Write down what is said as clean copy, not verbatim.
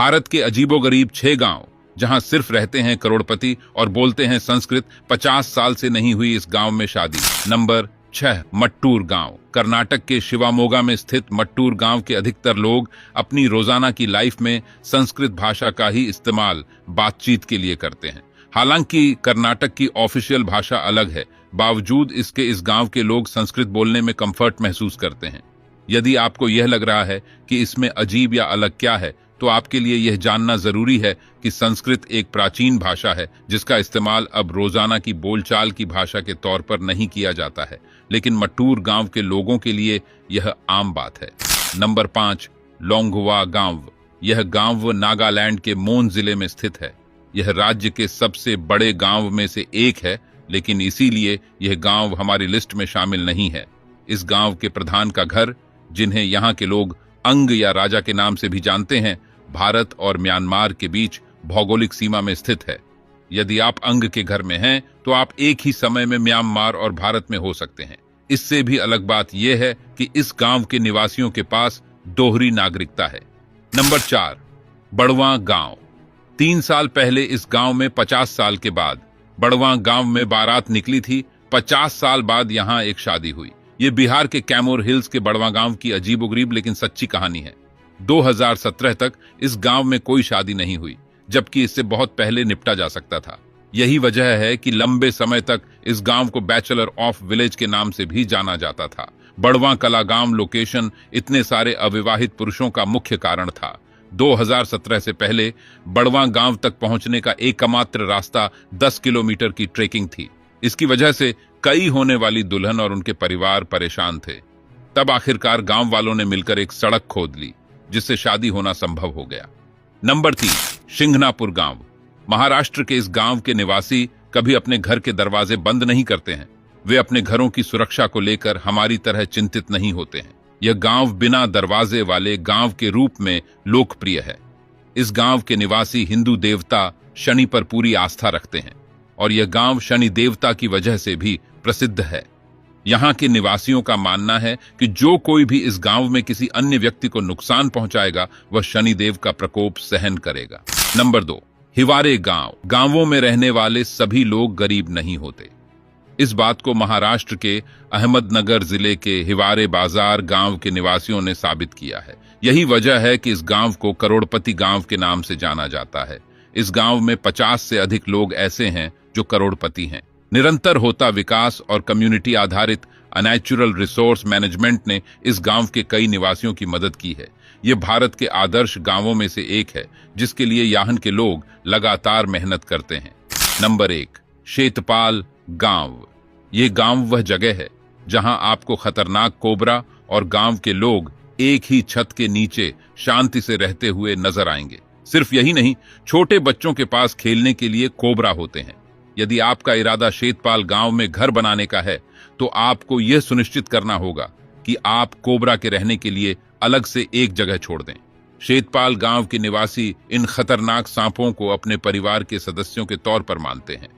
भारत के अजीबोगरीब 6 गांव जहां सिर्फ रहते हैं करोड़पति और बोलते हैं संस्कृत, 50 साल से नहीं हुई इस गांव में शादी। नंबर 6, मट्टूर गांव। कर्नाटक के शिवामोगा में स्थित मट्टूर गांव के अधिकतर लोग अपनी रोजाना की लाइफ में संस्कृत भाषा का ही इस्तेमाल बातचीत के लिए करते हैं। हालांकि कर्नाटक की ऑफिशियल भाषा अलग है, बावजूद इसके इस गांव के लोग संस्कृत बोलने में कंफर्ट महसूस करते हैं। यदि आपको यह लग रहा है कि इसमें अजीब या अलग क्या है, तो आपके लिए यह जानना जरूरी है कि संस्कृत एक प्राचीन भाषा है जिसका इस्तेमाल अब रोजाना की बोलचाल की भाषा के तौर पर नहीं किया जाता है, लेकिन मट्टूर गांव के लोगों के लिए यह आम बात है। नंबर 5, लोंगवा गांव। यह गांव नागालैंड के मोन जिले में स्थित है। यह राज्य के सबसे बड़े गांव में से एक है, लेकिन इसीलिए यह गांव हमारी लिस्ट में शामिल नहीं है। इस गांव के प्रधान का घर, जिन्हें यहाँ के लोग अंग या राजा के नाम से भी जानते हैं, भारत और म्यांमार के बीच भौगोलिक सीमा में स्थित है। यदि आप अंग के घर में हैं, तो आप एक ही समय में म्यांमार और भारत में हो सकते हैं। इससे भी अलग बात यह है कि इस गांव के निवासियों के पास दोहरी नागरिकता है। नंबर 4, बड़वा गांव। 3 साल पहले इस गांव में 50 साल के बाद बड़वा गांव में बारात निकली थी। 50 साल बाद यहां एक शादी हुई। ये बिहार के कैमूर हिल्स के बड़वा गांव की अजीबोगरीब लेकिन सच्ची कहानी है। 2017 तक इस गांव में कोई शादी नहीं हुई, जबकि इससे बहुत पहले निपटा जा सकता था। यही वजह है कि लंबे समय तक इस गांव को बैचलर ऑफ विलेज के नाम से भी जाना जाता था। बड़वा कला गांव लोकेशन इतने सारे अविवाहित पुरुषों का मुख्य कारण था। 2017 से पहले बड़वा गांव तक पहुंचने का एकमात्र रास्ता 10 किलोमीटर की ट्रेकिंग थी। इसकी वजह से कई होने वाली दुल्हन और उनके परिवार परेशान थे। तब आखिरकार गांव वालों ने मिलकर एक सड़क खोद ली, जिससे शादी होना संभव हो गया। नंबर 3, शिंगनापुर गांव। महाराष्ट्र के इस गांव के निवासी कभी अपने घर के दरवाजे बंद नहीं करते हैं। वे अपने घरों की सुरक्षा को लेकर हमारी तरह चिंतित नहीं होते हैं। यह गांव बिना दरवाजे वाले गांव के रूप में लोकप्रिय है। इस गांव के निवासी हिंदू देवता शनि पर पूरी आस्था रखते हैं और यह गांव शनि देवता की वजह से भी प्रसिद्ध है। यहाँ के निवासियों का मानना है कि जो कोई भी इस गांव में किसी अन्य व्यक्ति को नुकसान पहुंचाएगा, वह शनिदेव का प्रकोप सहन करेगा। नंबर 2, हिवारे गांव। गांवों में रहने वाले सभी लोग गरीब नहीं होते। इस बात को महाराष्ट्र के अहमदनगर जिले के हिवारे बाजार गांव के निवासियों ने साबित किया है। यही वजह है कि इस गांव को करोड़पति गांव के नाम से जाना जाता है। इस गांव में 50 से अधिक लोग ऐसे हैं जो करोड़पति हैं। निरंतर होता विकास और कम्युनिटी आधारित नेचुरल रिसोर्स मैनेजमेंट ने इस गांव के कई निवासियों की मदद की है। ये भारत के आदर्श गांवों में से एक है, जिसके लिए यहाँ के लोग लगातार मेहनत करते हैं। नंबर 1, शेतपाल गांव। ये गांव वह जगह है जहां आपको खतरनाक कोबरा और गांव के लोग एक ही छत के नीचे शांति से रहते हुए नजर आएंगे। सिर्फ यही नहीं, छोटे बच्चों के पास खेलने के लिए कोबरा होते हैं। यदि आपका इरादा शेतपाल गांव में घर बनाने का है, तो आपको यह सुनिश्चित करना होगा कि आप कोबरा के रहने के लिए अलग से एक जगह छोड़ दें। शेतपाल गांव के निवासी इन खतरनाक सांपों को अपने परिवार के सदस्यों के तौर पर मानते हैं।